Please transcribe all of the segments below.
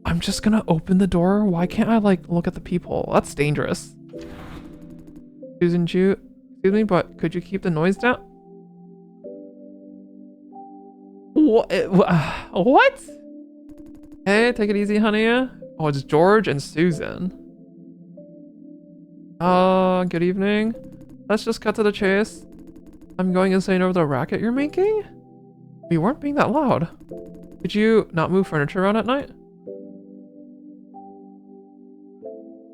I'm just gonna open the door. Why can't I like look at the people? That's dangerous. Susan Chu, excuse me, but could you keep the noise down? What? What? Hey, take it easy, honey. Oh, it's George and Susan. Good evening. Let's just cut to the chase. I'm going insane over the racket you're making? We weren't being that loud. Could you not move furniture around at night?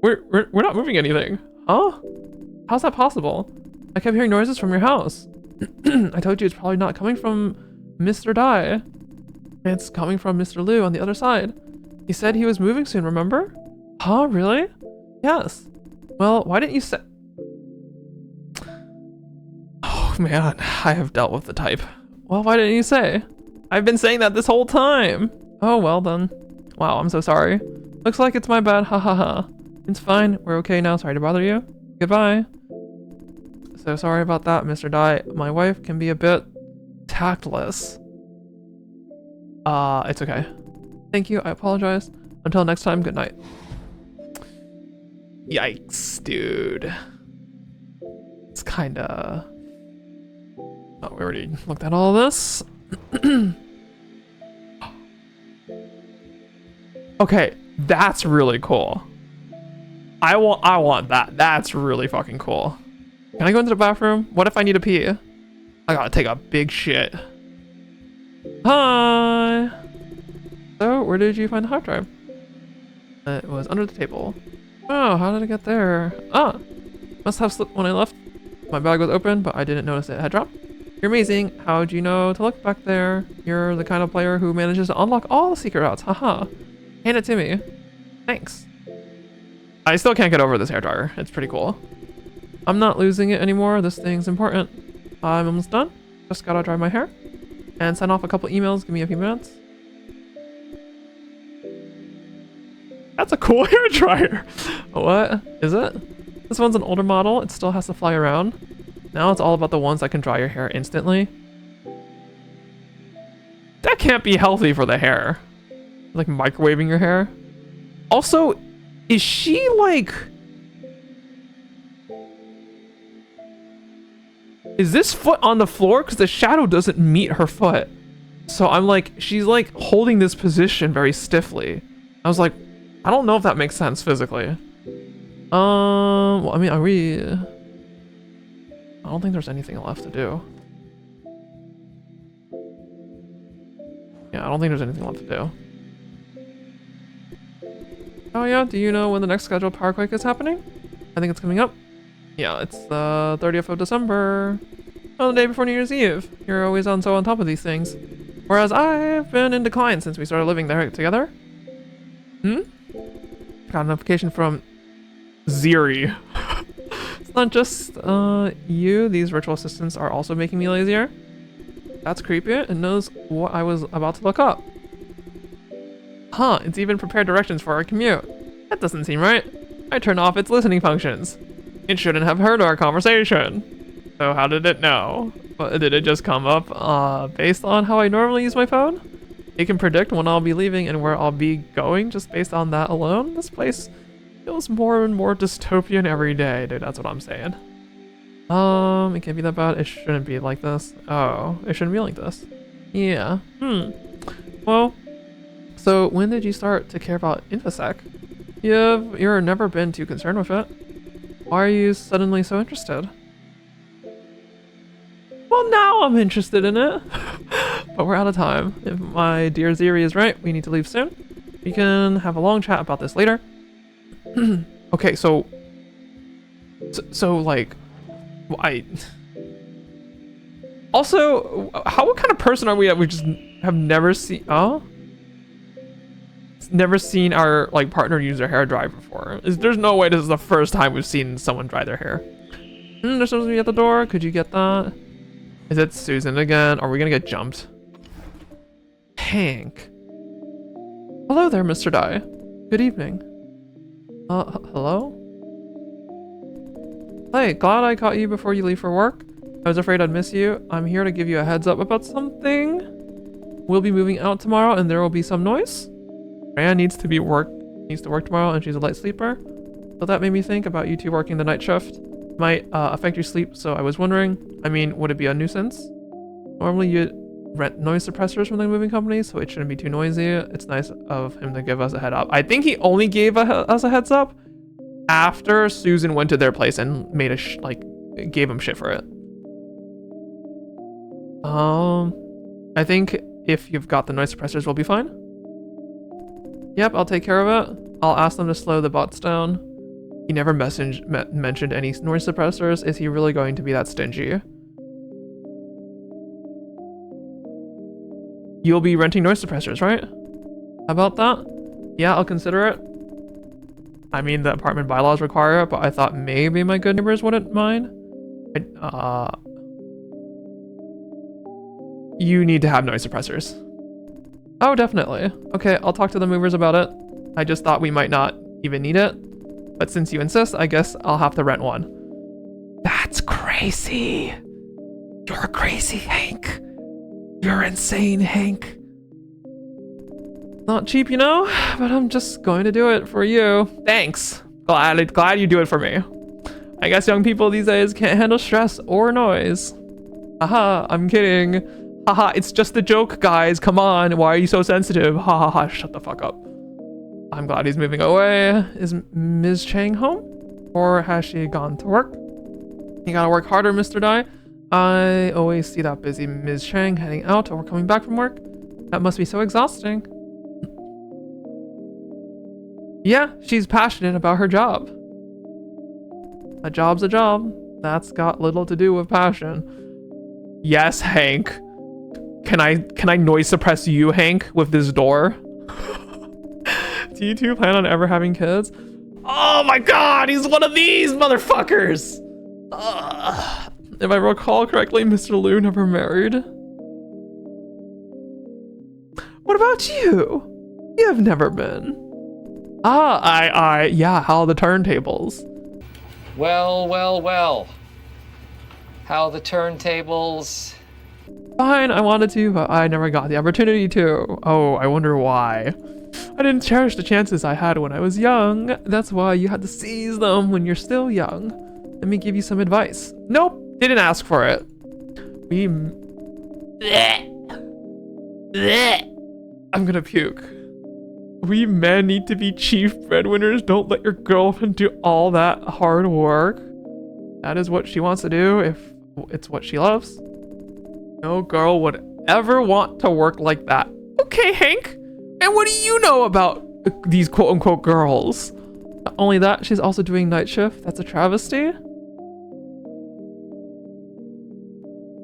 We're not moving anything. Huh? How's that possible? I kept hearing noises from your house. I told you it's probably not coming from Mr. Dai. It's coming from Mr. Liu on the other side. He said he was moving soon, remember? Huh, really? Yes. Well, why didn't you say... Oh man, I have dealt with the type. Well, why didn't you say? I've been saying that this whole time. Oh, well then. Wow, I'm so sorry. Looks like it's my bad, ha ha ha. It's fine, we're okay now, sorry to bother you. Goodbye. So sorry about that, Mr. Dai. My wife can be a bit tactless. It's okay. Thank you, I apologize. Until next time, good night. Yikes, dude. It's kinda... Oh, we already looked at all this. Okay, that's really cool. I want that. That's really fucking cool. Can I go into the bathroom? What if I need to pee? I gotta take a big shit. Hi. So, where did you find the hard drive? It was under the table. Oh, how did it get there? Ah, must have slipped when I left. My bag was open, but I didn't notice it had dropped. You're amazing. How'd you know to look back there? You're the kind of player who manages to unlock all the secret routes. Haha. Hand it to me. Thanks. I still can't get over this hairdryer. It's pretty cool. I'm not losing it anymore. This thing's important. I'm almost done. Just gotta dry my hair and send off a couple emails. Give me a few minutes. That's a cool hairdryer. What is it? This one's an older model. It still has to fly around. Now it's all about the ones that can dry your hair instantly. That can't be healthy for the hair. Like microwaving your hair. Also, is she like... Is this foot on the floor? Because the shadow doesn't meet her foot. So I'm like, she's like holding this position very stiffly. I was like, I don't know if that makes sense physically. Well, I mean, are we... I don't think there's anything left to do. Yeah, I don't think there's anything left to do. Oh yeah, do you know when the next scheduled power quake is happening? I think it's coming up. Yeah, it's the 30th of December. Oh, the day before New Year's Eve. You're always on top of these things. Whereas I've been in decline since we started living there together. Got a notification from Ziri. It's not just you. These virtual assistants are also making me lazier. That's creepy. It knows what I was about to look up. Huh, it's even prepared directions for our commute. That doesn't seem right. I turned off its listening functions. It shouldn't have heard our conversation. So how did it know? Did it just come up based on how I normally use my phone? It can predict when I'll be leaving and where I'll be going just based on that alone. This place feels more and more dystopian every day, dude. That's what I'm saying. It can't be that bad. It shouldn't be like this. Oh, it shouldn't be like this. Yeah. Well, so when did you start to care about InfoSec? You've never been too concerned with it. Why are you suddenly so interested? Well, now I'm interested in it. But we're out of time. If my dear Ziri is right, we need to leave soon. We can have a long chat about this later. Okay, so like, I... Also, what kind of person are we that we just have never seen... Oh? Never seen our like partner use their hair dryer before. There's no way this is the first time we've seen someone dry their hair. There's supposed to be at the door. Could you get that? Is it Susan again? Are we gonna get jumped? Hank. Hello there, Mr. Dai. Good evening. Hello? Hey, glad I caught you before you leave for work. I was afraid I'd miss you. I'm here to give you a heads up about something. will be moving out tomorrow and there will be some noise. Fran needs to work tomorrow and she's a light sleeper. So that made me think about you two working the night shift. Might affect your sleep, so I was wondering, I mean, would it be a nuisance? Normally you rent noise suppressors from the moving company, so it shouldn't be too noisy. It's nice of him to give us a head up. I think he only gave us a heads up after Susan went to their place and made gave him shit for it. I think if you've got the noise suppressors, we'll be fine. Yep, I'll take care of it. I'll ask them to slow the bots down. He never mentioned any noise suppressors. Is he really going to be that stingy? You'll be renting noise suppressors, right? How about that? Yeah, I'll consider it. I mean, the apartment bylaws require it, but I thought maybe my good neighbors wouldn't mind. You need to have noise suppressors. Oh, definitely. Okay, I'll talk to the movers about it. I just thought we might not even need it. But since you insist, I guess I'll have to rent one. That's crazy. You're crazy, Hank. You're insane, Hank. Not cheap, you know, but I'm just going to do it for you. Thanks. Glad you do it for me. I guess young people these days can't handle stress or noise. Haha, I'm kidding. Haha, it's just a joke, guys. Come on, why are you so sensitive? Ha ha ha, shut the fuck up. I'm glad he's moving away. Is Ms. Chang home? Or has she gone to work? You gotta work harder, Mr. Dai. I always see that busy Ms. Chang heading out or coming back from work. That must be so exhausting. Yeah, she's passionate about her job. A job's a job. That's got little to do with passion. Yes, Hank. Can I noise suppress you, Hank, with this door? Do you two plan on ever having kids? Oh my god, he's one of these motherfuckers! If I recall correctly, Mr. Liu never married. What about you? You have never been. Yeah, how are the turntables? Well. How the turntables? Fine, I wanted to, but I never got the opportunity to. Oh, I wonder why. I didn't cherish the chances I had when I was young. That's why you had to seize them when you're still young. Let me give you some advice. Nope, didn't ask for it. I'm gonna puke. We men need to be chief breadwinners. Don't let your girlfriend do all that hard work. That is what she wants to do if it's what she loves. No girl would ever want to work like that. Okay, Hank. And what do you know about these quote-unquote girls? Not only that, she's also doing night shift. That's a travesty.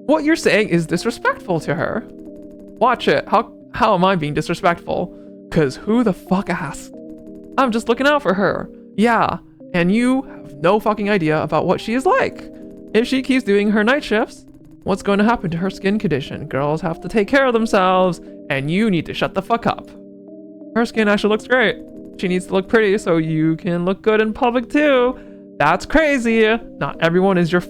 What you're saying is disrespectful to her. Watch it. How am I being disrespectful? Cause who the fuck asked? I'm just looking out for her. Yeah, and you have no fucking idea about what she is like. If she keeps doing her night shifts, what's going to happen to her skin condition? Girls have to take care of themselves, and you need to shut the fuck up. Her skin actually looks great. She needs to look pretty so you can look good in public too. That's crazy. Not everyone is just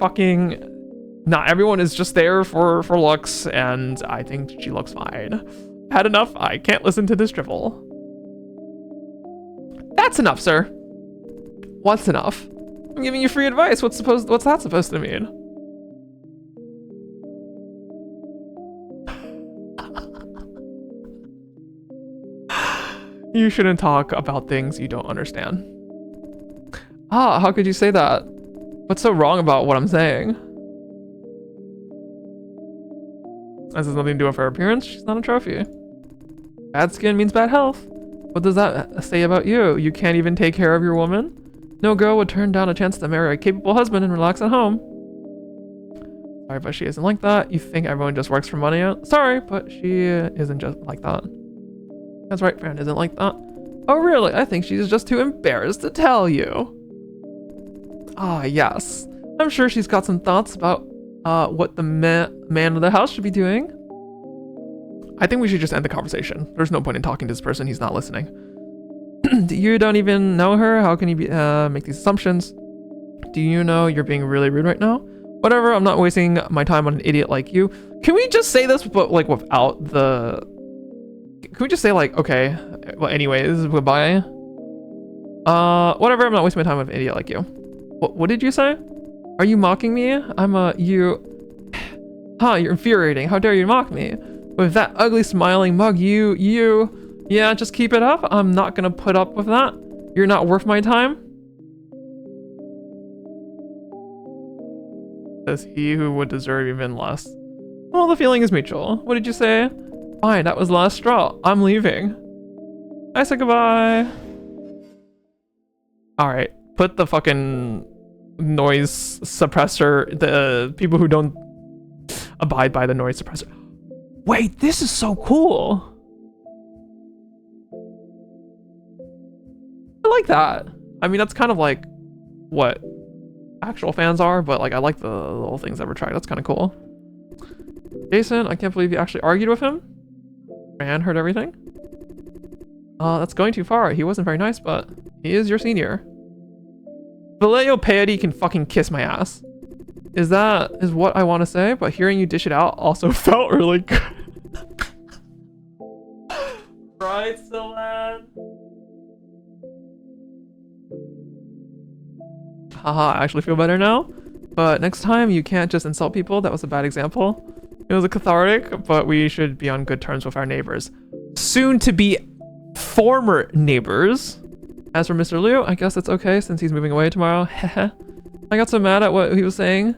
there for looks, and I think she looks fine. Had enough. I can't listen to this drivel. That's enough, sir. What's enough? I'm giving you free advice. What's that supposed to mean? You shouldn't talk about things you don't understand. How could you say that? What's so wrong about what I'm saying? This has nothing to do with her appearance. She's not a trophy. Bad skin means bad health. What does that say about you? You can't even take care of your woman? No girl would turn down a chance to marry a capable husband and relax at home. Sorry, but she isn't like that. You think everyone just works for money? Sorry, but she isn't just like that. That's right, Fran isn't like that. Oh, really? I think she's just too embarrassed to tell you. Ah, yes. I'm sure she's got some thoughts about what the man of the house should be doing. I think we should just end the conversation. There's no point in talking to this person. He's not listening. You don't even know her. How can you make these assumptions? Do you know you're being really rude right now? Whatever, I'm not wasting my time on an idiot like you. Can we just say this, but like without the Can we just say like, okay, well, anyways, goodbye. Whatever. I'm not wasting my time with an idiot like you. What did you say? Are you mocking me? You. Huh? You're infuriating. How dare you mock me? With that ugly smiling mug, you. Yeah, just keep it up. I'm not gonna put up with that. You're not worth my time. Says he who would deserve even less. Well, the feeling is mutual. What did you say? Fine, that was the last straw. I'm leaving. I said goodbye. Alright, put the fucking noise suppressor, the people who don't abide by the noise suppressor. Wait, this is so cool. I like that. I mean, that's kind of like what actual fans are, but like I like the little things that were tried. That's kind of cool. Jason, I can't believe you actually argued with him. Man heard everything. That's going too far. He wasn't very nice, but he is your senior. Vallejo Piety can fucking kiss my ass. Is what I want to say, but hearing you dish it out also felt really good. Right, Celan? Haha, I actually feel better now. But next time you can't just insult people. That was a bad example. It was a cathartic, but we should be on good terms with our neighbors. Soon to be former neighbors. As for Mr. Liu, I guess it's okay since he's moving away tomorrow. Heh. I got so mad at what he was saying.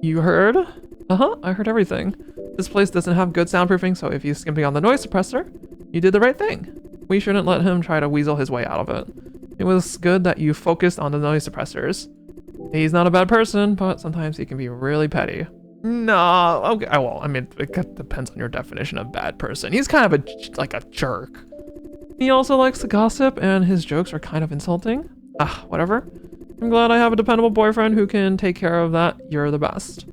You heard? Uh-huh, I heard everything. This place doesn't have good soundproofing, so if he's skimping on the noise suppressor, you did the right thing. We shouldn't let him try to weasel his way out of it. It was good that you focused on the noise suppressors. He's not a bad person, but sometimes he can be really petty. No, okay, well, I mean, it depends on your definition of bad person. He's kind of like a jerk. He also likes to gossip, and his jokes are kind of insulting. Ah, whatever. I'm glad I have a dependable boyfriend who can take care of that. You're the best.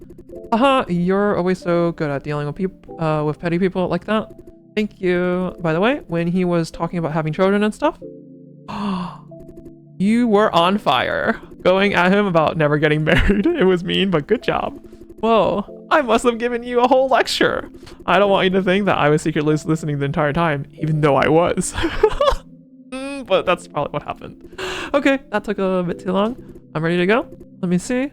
Haha, you're always so good at dealing with people, with petty people like that. Thank you. By the way, when he was talking about having children and stuff, you were on fire, going at him about never getting married. It was mean, but good job. Whoa, I must have given you a whole lecture. I don't want you to think that I was secretly listening the entire time, even though I was. But that's probably what happened. Okay, that took a bit too long. I'm ready to go. Let me see.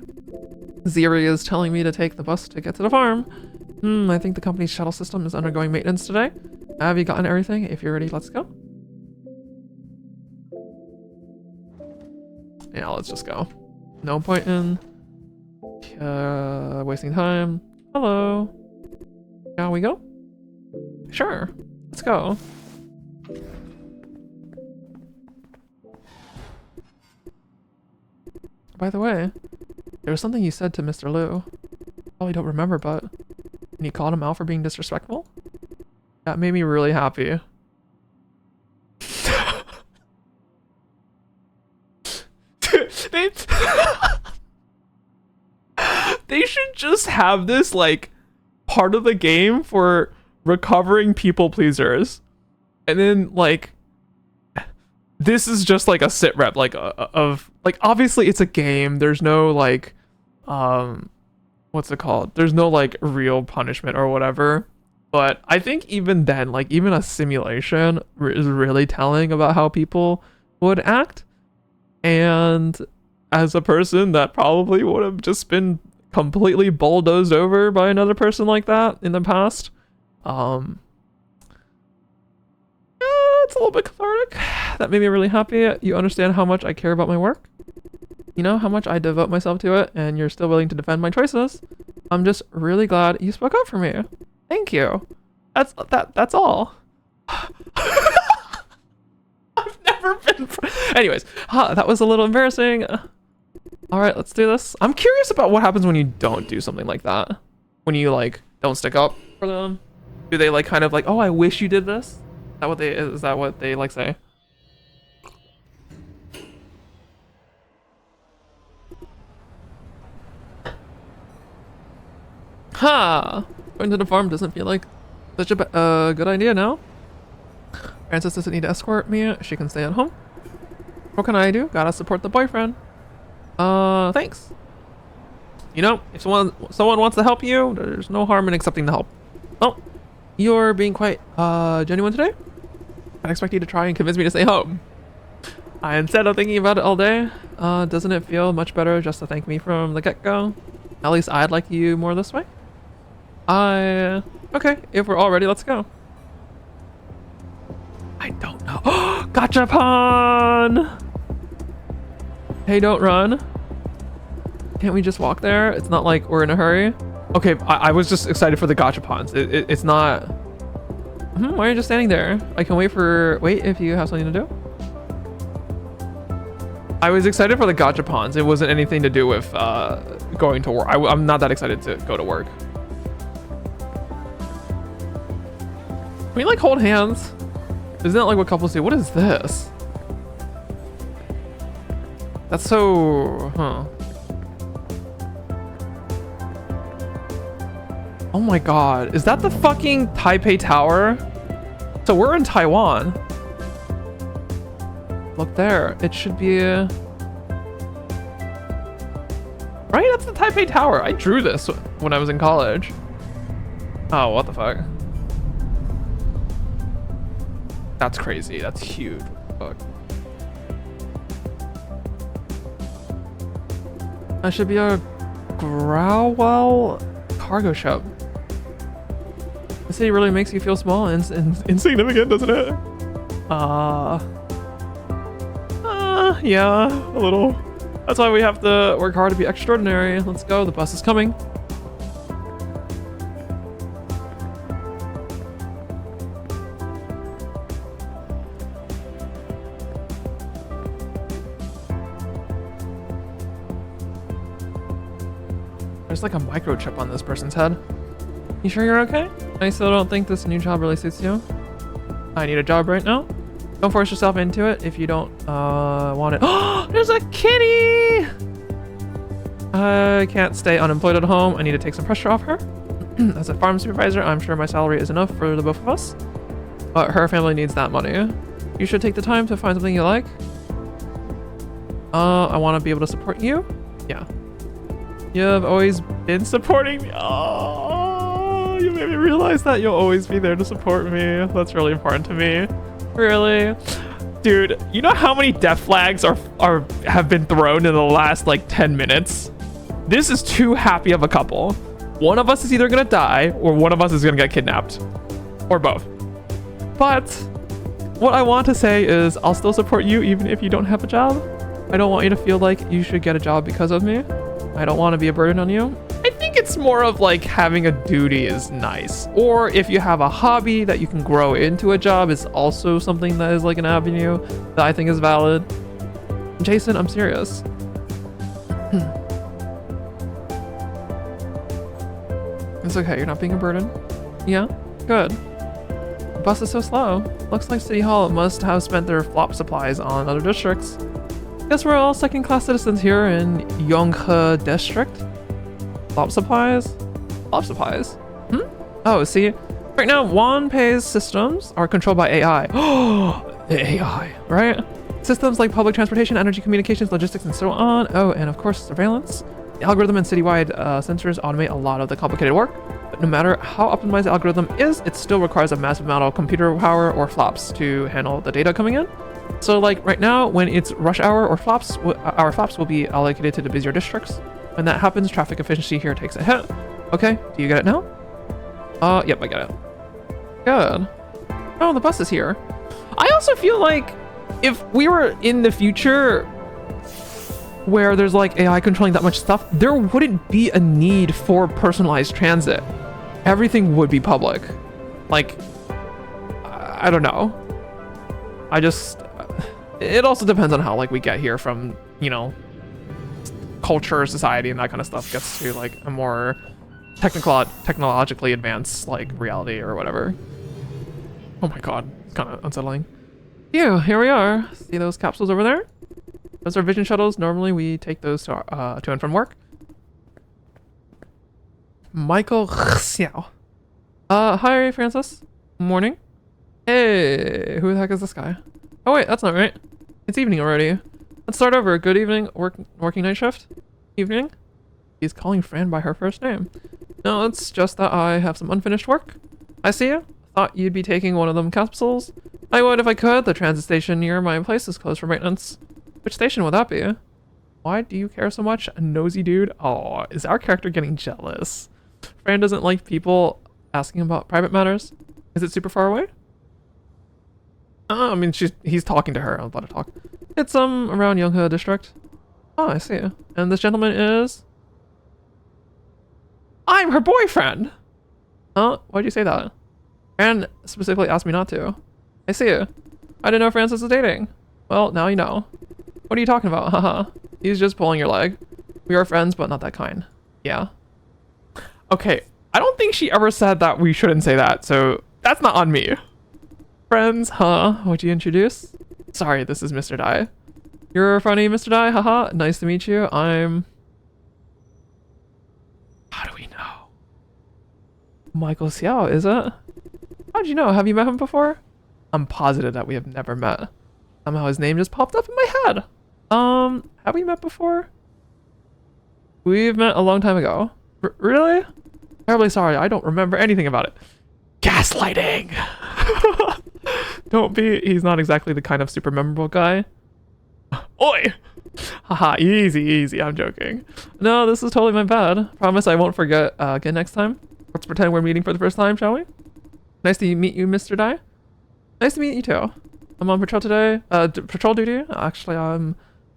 Ziri is telling me to take the bus to get to the farm. I think the company's shuttle system is undergoing maintenance today. Have you gotten everything? If you're ready, let's go. Yeah, let's just go. No point in wasting time. Hello. Shall we go? Sure. Let's go. By the way, there was something you said to Mr. Liu. Probably don't remember, but and you called him out for being disrespectful? That made me really happy. They should just have this like part of the game for recovering people pleasers, and then like this is just like a sit rep like of like obviously it's a game. There's no like what's it called? There's no like real punishment or whatever. But I think even then, like even a simulation is really telling about how people would act. And as a person that probably would have just been completely bulldozed over by another person like that in the past, it's a little bit cathartic. That made me really happy. You understand how much I care about my work. You know how much I devote myself to it, and you're still willing to defend my choices. I'm just really glad you spoke up for me. Thank you. That's all. I've never been. Anyways, that was a little embarrassing. All right, let's do this. I'm curious about what happens when you don't do something like that. When you like don't stick up for them. Do they like kind of like, oh, I wish you did this? Is that what they like say? Ha! Going to the farm doesn't feel like such a good idea now. Frances doesn't need to escort me. She can stay at home. What can I do? Gotta support the boyfriend. Thanks. You know, if someone wants to help you, there's no harm in accepting the help. Oh, You're being quite genuine today. I expect you to try and convince me to stay home. Instead of thinking about it all day, doesn't it feel much better just to thank me from the get-go? At least I'd like you more this way. Okay, if we're all ready, let's go. I don't know. Gachapon! Hey, don't run. Can't we just walk there? It's not like we're in a hurry. Okay, I was just excited for the gachapons. It's not... why are you just standing there? I can wait if you have something to do. I was excited for the gachapons. It wasn't anything to do with going to work. I'm not that excited to go to work. Can we like hold hands? Isn't that like what couples do? What is this? That's so... Oh my god. Is that the fucking Taipei Tower? So we're in Taiwan. Look there. It should be... Right? That's the Taipei Tower. I drew this when I was in college. Oh, what the fuck? That's crazy. That's huge. Fuck. That should be a Growell cargo ship. The city really makes you feel small and insignificant, doesn't it? Yeah, a little. That's why we have to work hard to be extraordinary. Let's go. The bus is coming. There's like a microchip on this person's head. You sure you're okay? I still don't think this new job really suits you. I need a job right now. Don't force yourself into it if you don't want it. Oh, there's a kitty! I can't stay unemployed at home. I need to take some pressure off her. As a farm supervisor, I'm sure my salary is enough for the both of us. But her family needs that money. You should take the time to find something you like. I want to be able to support you. Yeah. You've always been supporting me. Oh, you made me realize that you'll always be there to support me. That's really important to me. Really? Dude, you know how many death flags have been thrown in the last like 10 minutes? This is too happy of a couple. One of us is either gonna die or one of us is gonna get kidnapped. Or both. But what I want to say is I'll still support you even if you don't have a job. I don't want you to feel like you should get a job because of me. I don't want to be a burden on you. I think it's more of like having a duty is nice. Or if you have a hobby that you can grow into a job is also something that is like an avenue that I think is valid. Jason, I'm serious. It's okay, you're not being a burden. Yeah, good. The bus is so slow. Looks like City Hall must have spent their flop supplies on other districts. Guess we're all second-class citizens here in Yonghe District. Flop supplies? Flop supplies? Oh, see, right now, Wanpei's systems are controlled by AI. Oh, AI, right? Systems like public transportation, energy communications, logistics, and so on. Oh, and of course, surveillance. The algorithm and citywide sensors automate a lot of the complicated work. But no matter how optimized the algorithm is, it still requires a massive amount of computer power or flops to handle the data coming in. So like right now, when it's rush hour or flops, our flops will be allocated to the busier districts. When that happens, traffic efficiency here takes a hit. Okay, do you get it now? Yep, I get it. Good. Oh, the bus is here. I also feel like if we were in the future where there's like AI controlling that much stuff, there wouldn't be a need for personalized transit. Everything would be public. Like, I don't know. It also depends on how like we get here from, you know, culture, society, and that kind of stuff gets to like a more technologically advanced like reality or whatever. Oh my god, it's kind of unsettling. Yeah, here we are. See those capsules over there? Those are vision shuttles. Normally we take those to and from work. Michael Xiao. Hi Francis. Morning. Hey, who the heck is this guy? Oh wait, that's not right. It's evening already. Let's start over. Good evening. Working night shift? Evening? He's calling Fran by her first name. No, it's just that I have some unfinished work. I see you. Thought you'd be taking one of them capsules. I would if I could. The transit station near my place is closed for maintenance. Which station would that be? Why do you care so much? A nosy dude? Oh, is our character getting jealous? Fran doesn't like people asking about private matters. Is it super far away? I mean, he's talking to her. I'm about to talk. It's around Youngho district. Oh, I see. And this gentleman is... I'm her boyfriend! Huh? Why'd you say that? Fran specifically asked me not to. I see. I didn't know Francis was dating. Well, now you know. What are you talking about? Haha. He's just pulling your leg. We are friends, but not that kind. Yeah. Okay. I don't think she ever said that we shouldn't say that, so that's not on me. Friends, huh? Would you introduce? Sorry, this is Mr. Dai. You're funny, Mr. Dai. Haha. Nice to meet you. I'm... How do we know? Michael Xiao, is it? How'd you know? Have you met him before? I'm positive that we have never met. Somehow his name just popped up in my head. Have we met before? We've met a long time ago. Really? Terribly sorry, I don't remember anything about it. Gaslighting! Don't be, he's not exactly the kind of super memorable guy. Oi! Haha, easy, I'm joking. No, this is totally my bad. Promise I won't forget again next time. Let's pretend we're meeting for the first time, shall we? Nice to meet you, Mr. Dai. Nice to meet you too. I'm on patrol today. Patrol duty. Actually,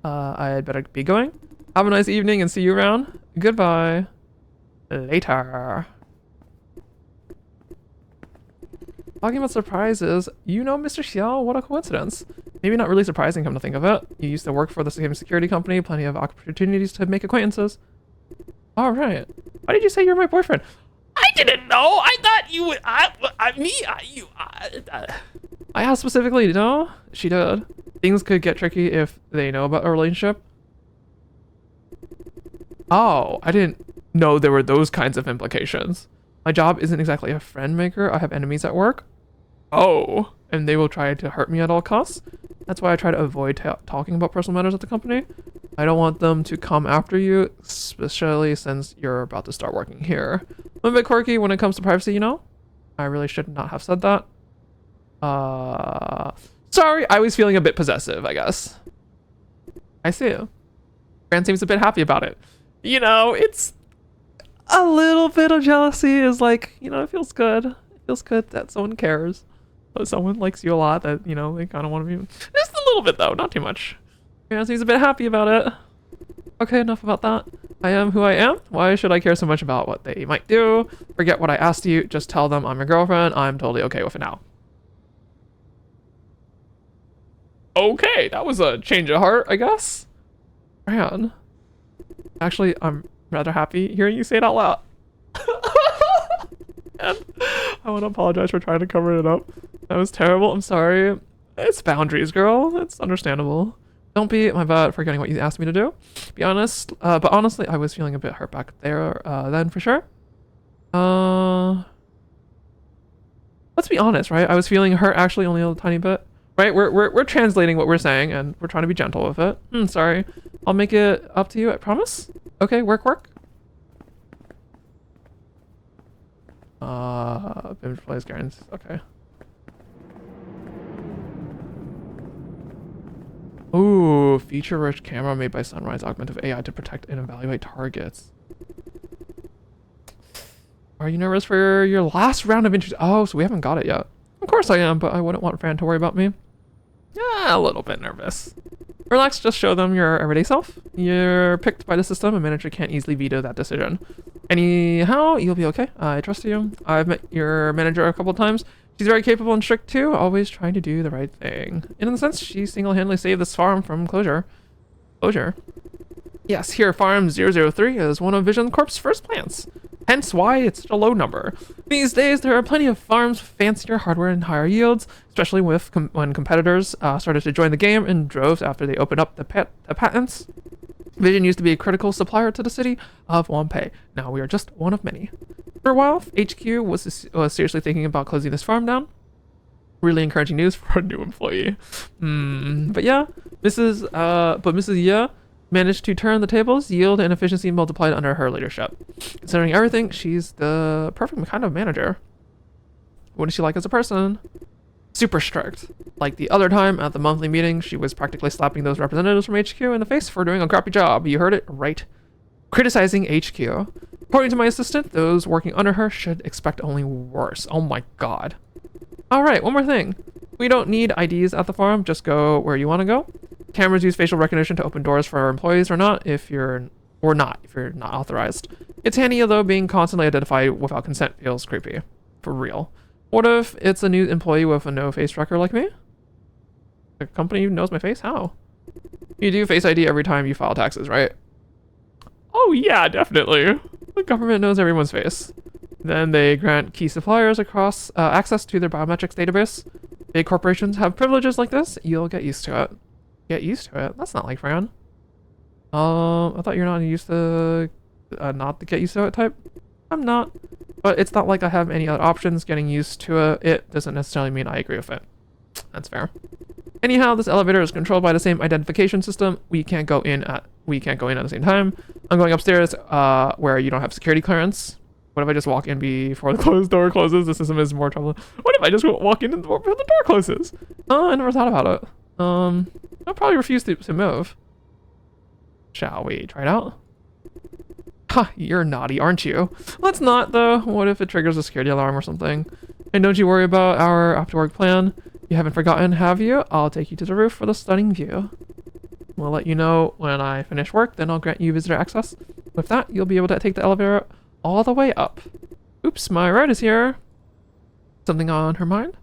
I'd better be going. Have a nice evening and see you around. Goodbye. Later. Talking about surprises, you know Mr. Xiao? What a coincidence. Maybe not really surprising, come to think of it. You used to work for the same security company, plenty of opportunities to make acquaintances. Alright. Why did you say you're my boyfriend? I didn't know! I thought you would... I asked specifically, no? She did. Things could get tricky if they know about our relationship. Oh, I didn't know there were those kinds of implications. My job isn't exactly a friend maker. I have enemies at work. Oh, and they will try to hurt me at all costs. That's why I try to avoid talking about personal matters at the company. I don't want them to come after you, especially since you're about to start working here. I'm a bit quirky when it comes to privacy, you know? I really should not have said that. Sorry, I was feeling a bit possessive, I guess. I see. Fran seems a bit happy about it. You know, it's a little bit of jealousy is like, you know, it feels good. It feels good that someone cares. That someone likes you a lot, that, you know, they kind of want to be... Just a little bit, though, not too much. Fran seems a bit happy about it. Okay, enough about that. I am who I am. Why should I care so much about what they might do? Forget what I asked you. Just tell them I'm your girlfriend. I'm totally okay with it now. Okay, that was a change of heart, I guess. Man. Actually, I'm rather happy hearing you say it out loud. And I want to apologize for trying to cover it up. That was terrible. I'm sorry. It's boundaries, girl. It's understandable. Don't be my bad for getting what you asked me to do. Be honest. But honestly, I was feeling a bit hurt back there then for sure. Let's be honest, right? I was feeling hurt actually only a tiny bit. Right? We're translating what we're saying and we're trying to be gentle with it. Sorry. I'll make it up to you, I promise. Okay, work. Binge plays guarantees. Okay. Ooh, feature-rich camera made by Sunrise Augmented AI to protect and evaluate targets. Are you nervous for your last round of interviews? Oh, so we haven't got it yet. Of course I am, but I wouldn't want Fran to worry about me. Yeah, a little bit nervous. Relax, just show them your everyday self. You're picked by the system, and manager can't easily veto that decision. Anyhow, you'll be okay. I trust you. I've met your manager a couple of times. She's very capable and strict too, always trying to do the right thing. And in a sense, she single-handedly saved this farm from closure. Yes, here, Farm 003 is one of Vision Corp's first plants. Hence why it's such a low number. These days, there are plenty of farms with fancier hardware and higher yields, especially with when competitors started to join the game in droves after they opened up the patents. Vision used to be a critical supplier to the city of Wanpei. Now we are just one of many. For a while, HQ was seriously thinking about closing this farm down. Really encouraging news for a new employee. But yeah, Mrs. Ye managed to turn the tables, yield and efficiency multiplied under her leadership. Considering everything, she's the perfect kind of manager. What is she like as a person? Super strict. Like the other time at the monthly meeting, she was practically slapping those representatives from HQ in the face for doing a crappy job. You heard it right. Criticizing HQ. According to my assistant, those working under her should expect only worse. Oh my god. Alright, one more thing. We don't need IDs at the farm, just go where you want to go. Cameras use facial recognition to open doors for our employees or not if you're not authorized. It's handy though, being constantly identified without consent feels creepy. For real. What if it's a new employee with a no face tracker like me? The company knows my face? How? You do Face ID every time you file taxes, right? Oh yeah, definitely. The government knows everyone's face. Then they grant key suppliers across access to their biometrics database. Big corporations have privileges like this. You'll get used to it. Get used to it? That's not like Fran. I thought you're not used to not to get used to it type. I'm not. But it's not like I have any other options. Getting used to it doesn't necessarily mean I agree with it. That's fair. Anyhow, this elevator is controlled by the same identification system. We can't go in at the same time. I'm going upstairs where you don't have security clearance. What if I just walk in before the closed door closes? The system is more trouble. What if I just walk in before the door closes? I never thought about it. I'll probably refuse to move. Shall we try it out? Ha, you're naughty, aren't you? Let's not, though. What if it triggers a security alarm or something? And don't you worry about our after-work plan. You haven't forgotten, have you? I'll take you to the roof for the stunning view. We'll let you know when I finish work, then I'll grant you visitor access. With that, you'll be able to take the elevator all the way up. Oops, my ride is here. Something on her mind?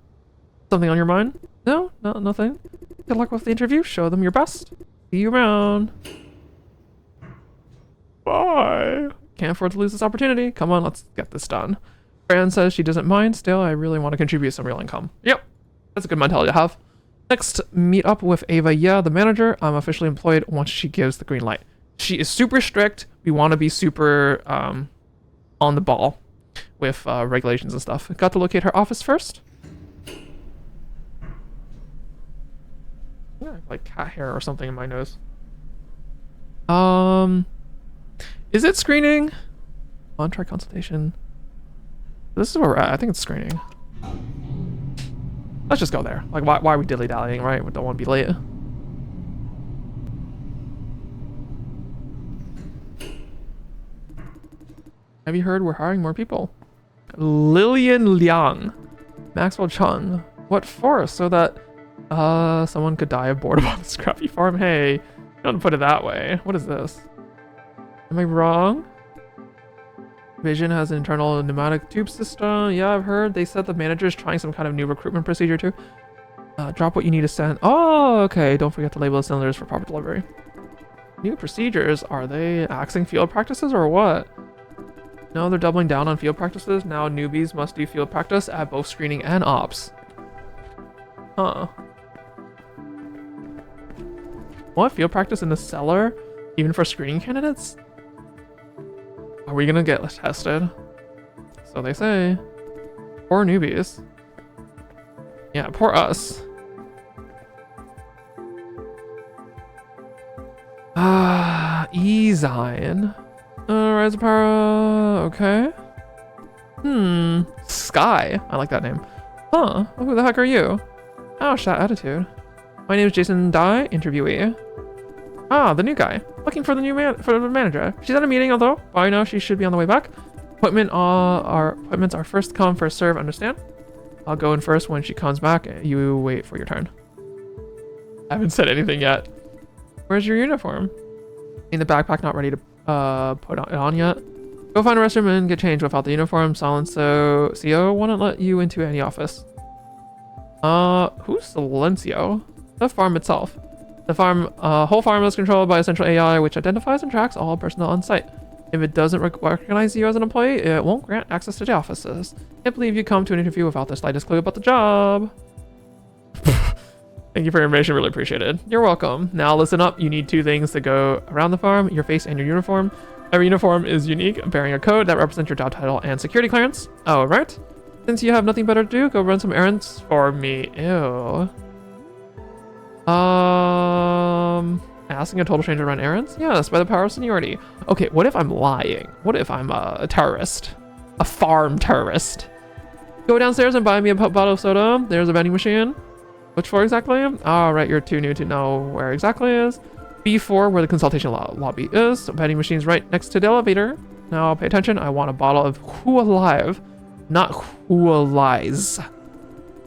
Something on your mind? No, nothing. Good luck with the interview. Show them your best. See you around. Bye. Can't afford to lose this opportunity. Come on, let's get this done. Fran says she doesn't mind. Still, I really want to contribute some real income. Yep. That's a good mentality to have. Next, meet up with Ava. Yeah, the manager. I'm officially employed once she gives the green light. She is super strict. We want to be super on the ball with regulations and stuff. Got to locate her office first. Yeah, like cat hair or something in my nose. Is it screening? On try consultation. This is where we're at. I think it's screening. Let's just go there. Like, why are we dilly-dallying, right? We don't want to be late. Have you heard we're hiring more people? Lillian Liang. Maxwell Chung. What for? So that someone could die of boredom on the scrappy farm? Hey, don't put it that way. What is this? Am I wrong? Vision has an internal pneumatic tube system. Yeah, I've heard. They said the manager's trying some kind of new recruitment procedure too. Drop what you need to send. Oh, okay. Don't forget to label the cylinders for proper delivery. New procedures? Are they axing field practices or what? No, they're doubling down on field practices. Now newbies must do field practice at both screening and ops. Huh. What? Field practice in the cellar? Even for screening candidates? Are we gonna get tested? So they say. Poor newbies. Yeah, poor us. E-Zion. Rise of Power. Okay. Sky. I like that name. Huh. Who the heck are you? Oh, that attitude. My name is Jason Dye, interviewee. Ah, the new guy. Looking for the new manager. She's at a meeting, although by now she should be on the way back. Appointments are first come, first serve, understand? I'll go in first when she comes back. You wait for your turn. I haven't said anything yet. Where's your uniform? In the backpack, not ready to put it on yet. Go find a restroom and get changed without the uniform. Silencio CO wouldn't let you into any office. Who's Silencio? The farm itself. The whole farm is controlled by a central AI which identifies and tracks all personnel on site. If it doesn't recognize you as an employee, it won't grant access to the offices. Can't believe you come to an interview without the slightest clue about the job. Thank you for your information, really appreciate it. You're welcome. Now listen up, you need two things to go around the farm, your face and your uniform. Every uniform is unique, bearing a code that represents your job title and security clearance. Oh, right. Since you have nothing better to do, go run some errands for me. Ew. Asking a total stranger to run errands? Yes, by the power of seniority. Okay, what if I'm lying? What if I'm a terrorist? A farm terrorist? Go downstairs and buy me a bottle of soda. There's a vending machine. Which floor exactly? Oh, right, you're too new to know where exactly is. B4, where the consultation lobby is. Vending machine's right next to the elevator. Now pay attention. I want a bottle of Who Alive, not Who Lies.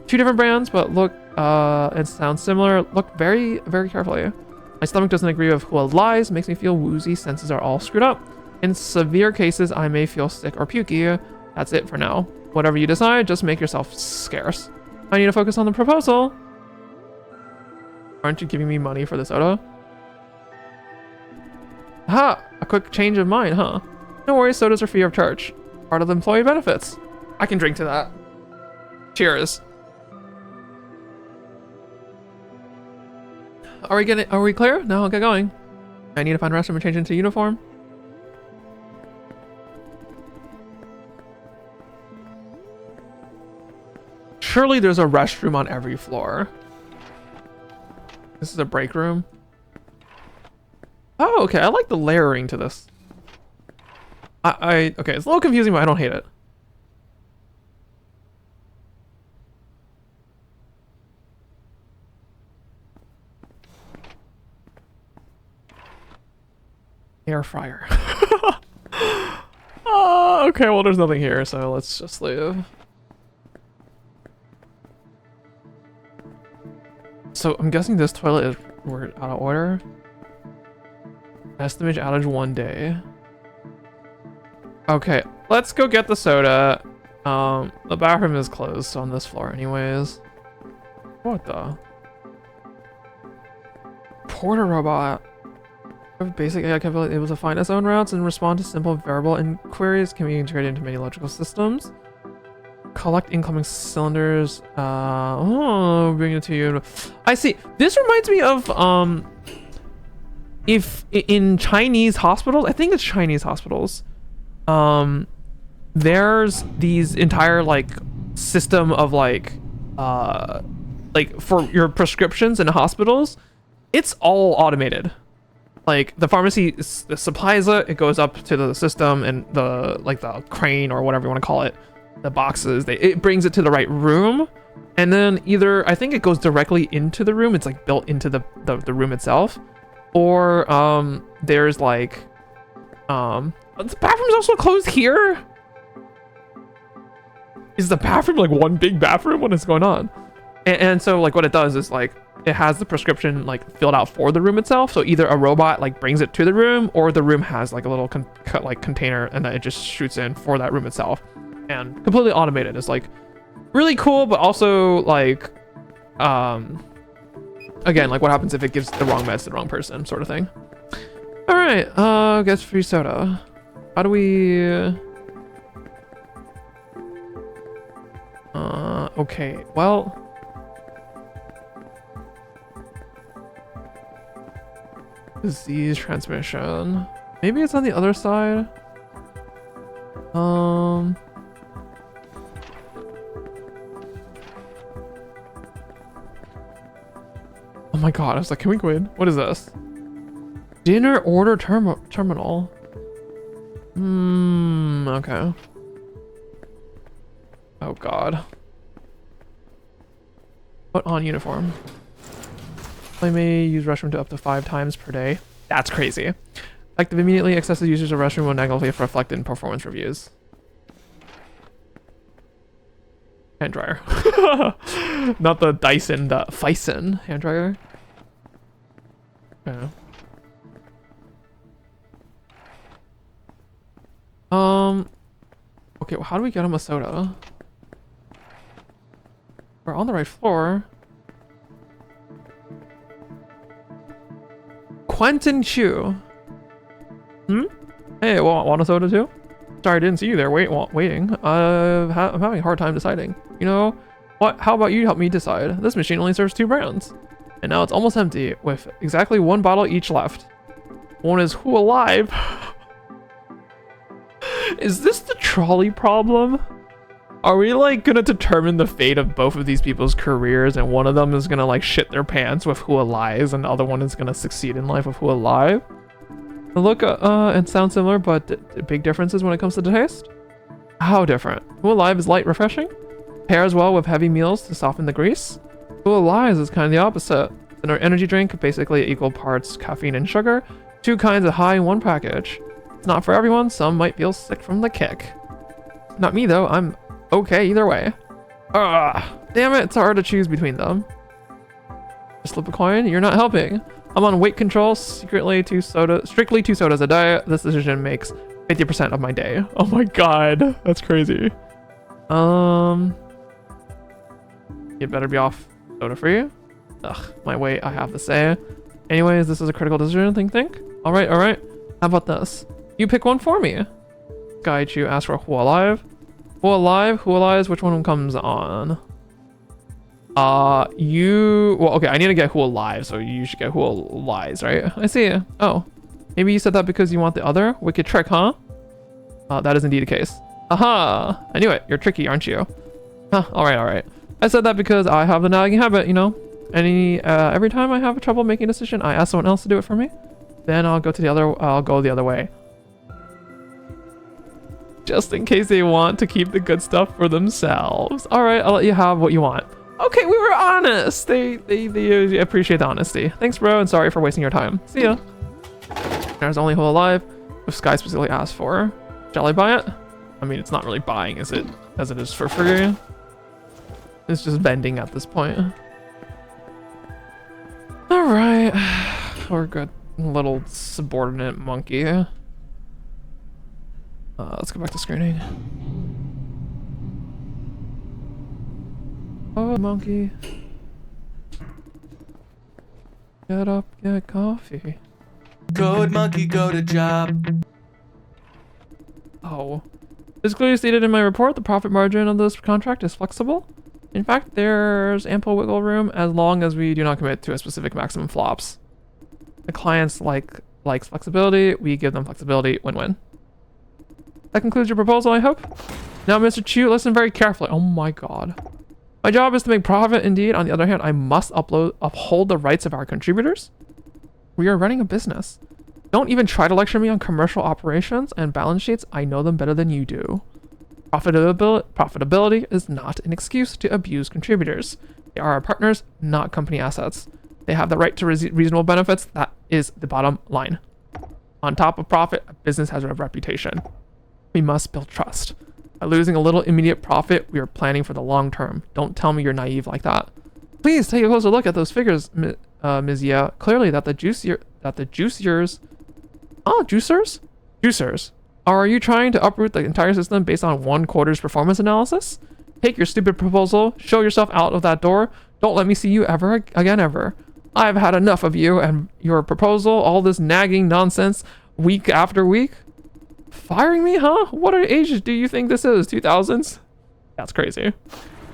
2 different brands, but look and sound similar. Look very, very carefully. My stomach doesn't agree with Who Lies. Makes me feel woozy. Senses are all screwed up. In severe cases, I may feel sick or pukey. That's it for now. Whatever you decide, just make yourself scarce. I need to focus on the proposal. Aren't you giving me money for the soda? Ha! A quick change of mind, huh? No worries, sodas are free of charge. Part of the employee benefits. I can drink to that. Cheers. Are we clear? No, I'll get going. I need to find a restroom and change into uniform. Surely there's a restroom on every floor. This is a break room. Oh, okay. I like the layering to this. Okay, it's a little confusing, but I don't hate it. Air fryer. Okay, well, there's nothing here, so let's just leave. So I'm guessing this toilet is we're out of order. Estimate outage 1 day. Okay, let's go get the soda. The bathroom is closed on this floor anyways. What the? Porter robot. Basic AI capability able to find its own routes and respond to simple verbal inquiries, can be integrated into many logical systems. Collect incoming cylinders. Bring it to you. I see. This reminds me of if in Chinese hospitals, I think it's Chinese hospitals. There's these entire like system of like for your prescriptions in hospitals, it's all automated. Like the pharmacy supplies it, it goes up to the system and the crane or whatever you want to call it, the boxes, it brings it to the right room, and then either I think it goes directly into the room, it's like built into the room itself, or there's like the bathroom's also closed here. Is the bathroom like one big bathroom? What is going on? And so like what it does is like it has the prescription like filled out for the room itself, so either a robot like brings it to the room, or the room has like a little container and then it just shoots in for that room itself, and completely automated. It's like really cool, but also like again, like what happens if it gives the wrong meds to the wrong person, sort of thing. All right, gets free soda. How do we okay, well, disease transmission. Maybe it's on the other side. Oh my god, I was like, can we go in? What is this? Dinner order terminal. Okay. Oh god. Put on uniform. I may use restroom to up to 5 times per day. That's crazy. Active immediately, excessive users of restroom will negatively reflect in performance reviews. Hand dryer. Not the Dyson, the Thyssen hand dryer. Okay. Okay, well, how do we get him a soda? We're on the right floor. Quentin Chu. Hey, want a soda too? Sorry, I didn't see you there. Waiting. I'm having a hard time deciding. You know what? How about you help me decide? This machine only serves 2 brands, and now it's almost empty with exactly 1 bottle each left. One is Who Alive? Is this the trolley problem? Are we like gonna determine the fate of both of these people's careers, and one of them is gonna like shit their pants with Who Alive, and the other one is gonna succeed in life with Who Alive? The look and sound similar, but big differences when it comes to the taste? How different? Who Alive is light, refreshing. Pairs well with heavy meals to soften the grease. Full of Lies is kind of the opposite. It's an energy drink, basically equal parts caffeine and sugar. 2 kinds of high in one package. It's not for everyone, some might feel sick from the kick. Not me though, I'm okay either way. Damn it, it's hard to choose between them. Just flip a coin, you're not helping. I'm on weight control, strictly 2 sodas a day. This decision makes 50% of my day. Oh my god, that's crazy. You'd better be off soda free. Ugh, my weight, I have to say. Anyways, this is a critical decision, think. Alright. How about this? You pick one for me. Guide you, ask for Who Alive. Who Alive, which one comes on? Well, okay, I need to get Who Alive, so you should get Who Lies, right? I see. Oh, maybe you said that because you want the other? Wicked trick, huh? That is indeed the case. Aha! I knew it. You're tricky, aren't you? Huh, alright. I said that because I have the nagging habit, you know? Every time I have trouble making a decision, I ask someone else to do it for me. Then I'll go the other way. Just in case they want to keep the good stuff for themselves. Alright, I'll let you have what you want. Okay, we were honest. They appreciate the honesty. Thanks, bro, and sorry for wasting your time. See ya. There's only Who Alive, if Sky specifically asked for. Shall I buy it? I mean, it's not really buying, is it? As it is for free. It's just vending at this point. Alright. We're good. Little subordinate monkey. Let's go back to screening. Oh, monkey. Get up, get coffee. Code monkey, go to job. Oh. As clearly stated in my report, the profit margin of this contract is flexible. In fact, there's ample wiggle room as long as we do not commit to a specific maximum flops. The clients likes flexibility, we give them flexibility, win-win. That concludes your proposal, I hope. Now, Mr. Chu, listen very carefully. Oh my god. My job is to make profit indeed. On the other hand, I must uphold the rights of our contributors. We are running a business. Don't even try to lecture me on commercial operations and balance sheets. I know them better than you do. Profitability is not an excuse to abuse contributors. They are our partners, not company assets. They have the right to reasonable benefits. That is the bottom line. On top of profit, a business has a reputation. We must build trust. By losing a little immediate profit, we are planning for the long term. Don't tell me you're naive like that. Please take a closer look at those figures, Ms. Ye. Clearly that the juicers. Are you trying to uproot the entire system based on 1 quarter's performance analysis? Take your stupid proposal, show yourself out of that door. Don't let me see you ever again ever. I've had enough of you and your proposal, all this nagging nonsense week after week. Firing me, huh? What age do you think this is? 2000s? That's crazy.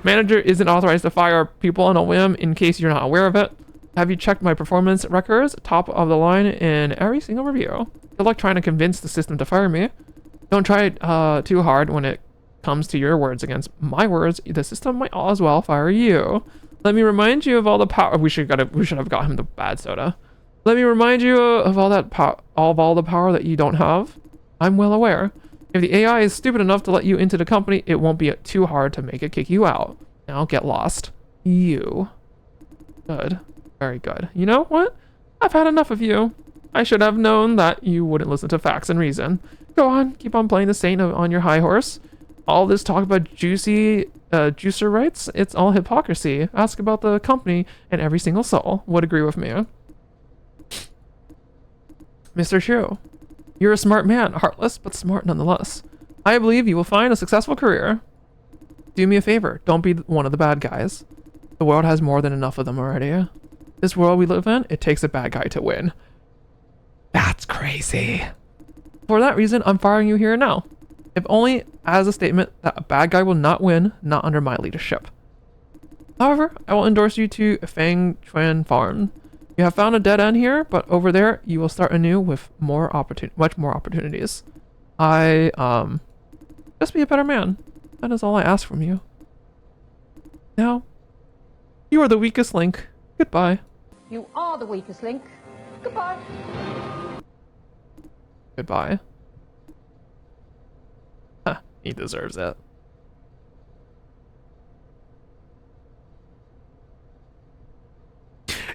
Manager isn't authorized to fire people on a whim in case you're not aware of it. Have you checked my performance records? Top of the line in every single review. Good luck trying to convince the system to fire me. Don't try it too hard when it comes to your words against my words. The system might as well fire you. Let me remind you of all the power. We should have got him the bad soda. Let me remind you of all the power that you don't have. I'm well aware. If the AI is stupid enough to let you into the company, it won't be too hard to make it kick you out. Now get lost. You. Good. Very good. You know what? I've had enough of you. I should have known that you wouldn't listen to facts and reason. Go on, keep on playing the saint on your high horse. All this talk about juicer rights, it's all hypocrisy. Ask about the company and every single soul would agree with me. Mr. Chu, you're a smart man, heartless but smart nonetheless. I believe you will find a successful career. Do me a favor, don't be one of the bad guys. The world has more than enough of them already. This world we live in, it takes a bad guy to win. That's crazy. For that reason, I'm firing you here now. If only as a statement that a bad guy will not win, not under my leadership. However, I will endorse you to Fang Chuan Farm. You have found a dead end here, but over there, you will start anew with much more opportunities. Just be a better man. That is all I ask from you. Now, you are the weakest link. Goodbye. You are the weakest link. Goodbye. Goodbye. Huh, he deserves it.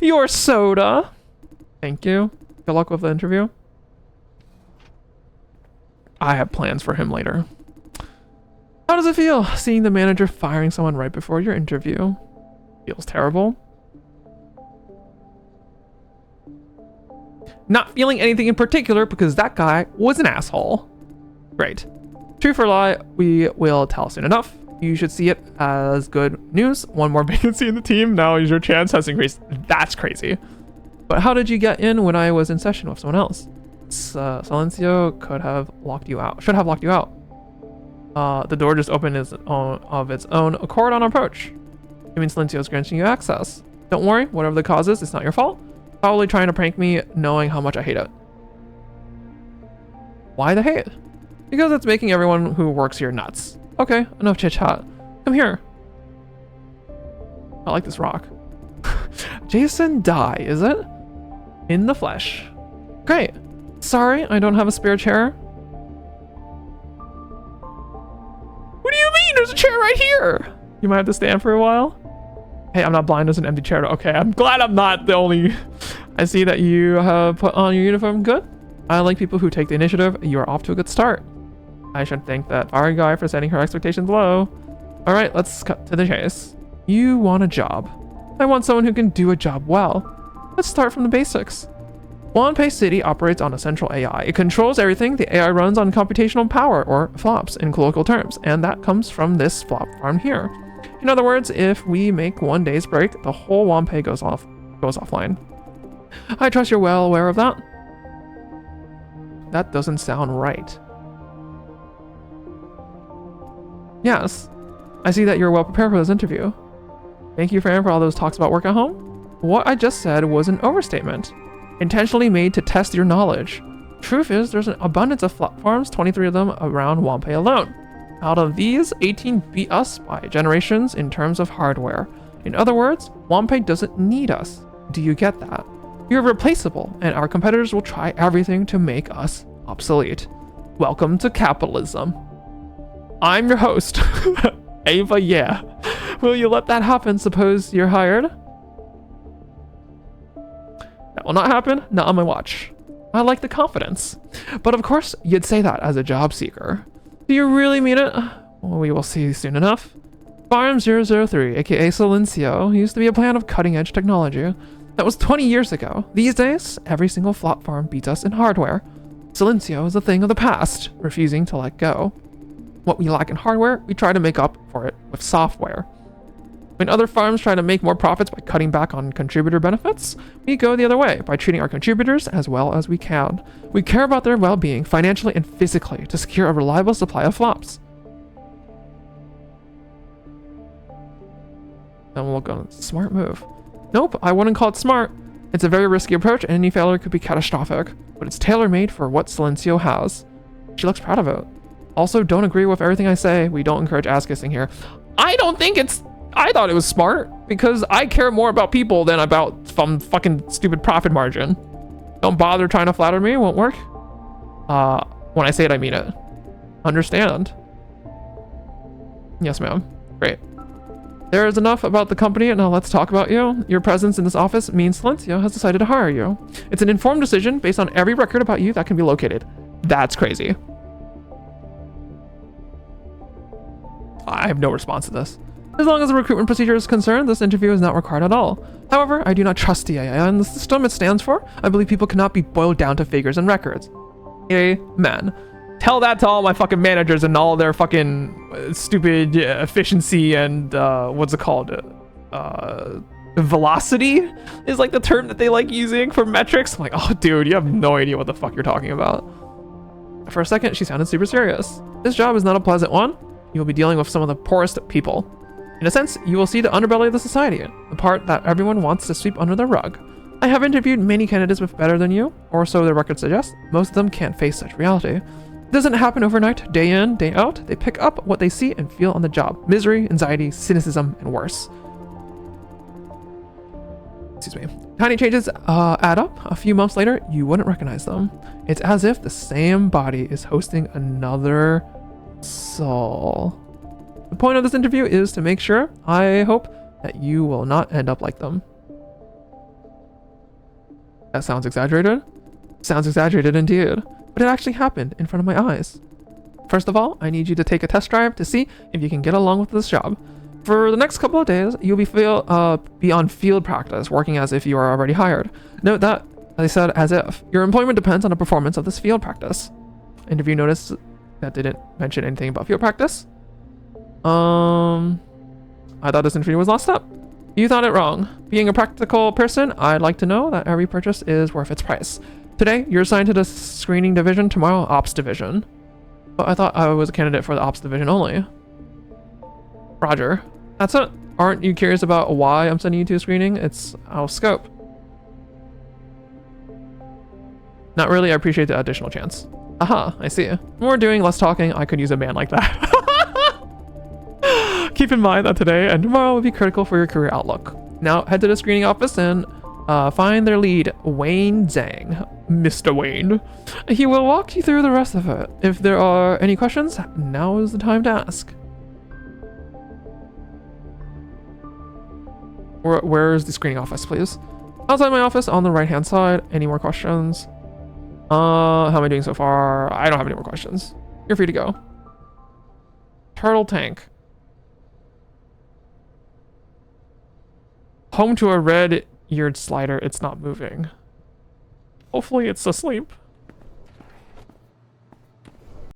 Your soda. Thank you. Good luck with the interview. I have plans for him later. How does it feel seeing the manager firing someone right before your interview? Feels terrible. Not feeling anything in particular because that guy was an asshole. Great. Truth or lie, we will tell soon enough. You should see it as good news. One more vacancy in the team. Now your chance has increased. That's crazy. But how did you get in when I was in session with someone else? Silencio could have locked you out. Should have locked you out. The door just opened of its own accord on approach. It means Silencio's granting you access. Don't worry, whatever the cause is, it's not your fault. Probably trying to prank me, knowing how much I hate it. Why the hate? Because it's making everyone who works here nuts. Okay, enough chit chat. Come here. I like this rock. Jason Dye, is it? In the flesh. Great. Sorry, I don't have a spare chair. What do you mean? There's a chair right here. You might have to stand for a while. Hey, I'm not blind. There's an empty chair. Okay, I'm glad I'm not the only... I see that you have put on your uniform. Good. I like people who take the initiative. You are off to a good start. I should thank that fire guy for setting her expectations low. All right, let's cut to the chase. You want a job. I want someone who can do a job well. Let's start from the basics. Wanpei City operates on a central AI. It controls everything. The AI runs on computational power, or flops in colloquial terms, and that comes from this flop farm here. In other words, if we make one day's break, the whole Wanpei goes offline. I trust you're well aware of that. That doesn't sound right. Yes, I see that you're well prepared for this interview. Thank you, Fran, for all those talks about work at home. What I just said was an overstatement, intentionally made to test your knowledge. Truth is, there's an abundance of flop farms, 23 of them around Wanpei alone. Out of these, 18 beat us by generations in terms of hardware. In other words, Wanpei doesn't need us. Do you get that? You're replaceable, and our competitors will try everything to make us obsolete. Welcome to capitalism. I'm your host, Ava, yeah. Will you let that happen? Suppose you're hired? That will not happen, not on my watch. I like the confidence. But of course, you'd say that as a job seeker. Do you really mean it? Well, we will see soon enough. Farm 003, aka Silencio, used to be a plant of cutting-edge technology. That was 20 years ago. These days, every single flop farm beats us in hardware. Silencio is a thing of the past, refusing to let go. What we lack in hardware, we try to make up for it with software. When other farms try to make more profits by cutting back on contributor benefits, we go the other way by treating our contributors as well as we can. We care about their well-being financially and physically to secure a reliable supply of flops. Then we'll go smart move. Nope, I wouldn't call it smart. It's a very risky approach and any failure could be catastrophic, but it's tailor-made for what Silencio has. She looks proud of it. Also, don't agree with everything I say. We don't encourage ass-kissing here. I thought it was smart because I care more about people than about some fucking stupid profit margin. Don't bother trying to flatter me, it won't work. When I say it, I mean it. Understand? Yes, ma'am. Great. There is enough about the company, and now let's talk about you. Your presence in this office means Silencio has decided to hire you. It's an informed decision based on every record about you that can be located. That's crazy. I have no response to this. As long as the recruitment procedure is concerned, this interview is not required at all. However, I do not trust the AI and the system it stands for. I believe people cannot be boiled down to figures and records. Amen. Tell that to all my fucking managers and all their fucking stupid efficiency and what's it called? Velocity is like the term that they like using for metrics. I'm like, oh dude, you have no idea what the fuck you're talking about. For a second, she sounded super serious. This job is not a pleasant one. You will be dealing with some of the poorest people. In a sense, you will see the underbelly of the society, the part that everyone wants to sweep under the rug. I have interviewed many candidates with better than you, or so their records suggest. Most of them can't face such reality. It doesn't happen overnight, day in, day out. They pick up what they see and feel on the job. Misery, anxiety, cynicism, and worse. Excuse me. Tiny changes add up. A few months later, you wouldn't recognize them. It's as if the same body is hosting another soul. The point of this interview is to make sure, I hope, that you will not end up like them. That sounds exaggerated. Sounds exaggerated indeed, but it actually happened in front of my eyes. First of all, I need you to take a test drive to see if you can get along with this job. For the next couple of days, you'll be on field practice, working as if you are already hired. Note that I said as if. Your employment depends on the performance of this field practice. And if you notice that didn't mention anything about field practice, I thought this interview was last up. You thought it wrong. Being a practical person, I'd like to know that every purchase is worth its price. Today, you're assigned to the screening division, tomorrow, ops division. But I thought I was a candidate for the ops division only. Roger. That's it. Aren't you curious about why I'm sending you to a screening? It's out of scope. Not really, I appreciate the additional chance. Aha, I see. More doing, less talking, I could use a man like that. Keep in mind that today and tomorrow will be critical for your career outlook. Now head to the screening office and find their lead, Wayne Zhang. Mr. Wayne. He will walk you through the rest of it. If there are any questions, now is the time to ask. Where is the screening office, please? Outside my office on the right hand side. Any more questions? How am I doing so far? I don't have any more questions. You're free to go. Turtle tank. Home to a red-eared slider. It's not moving. Hopefully it's asleep.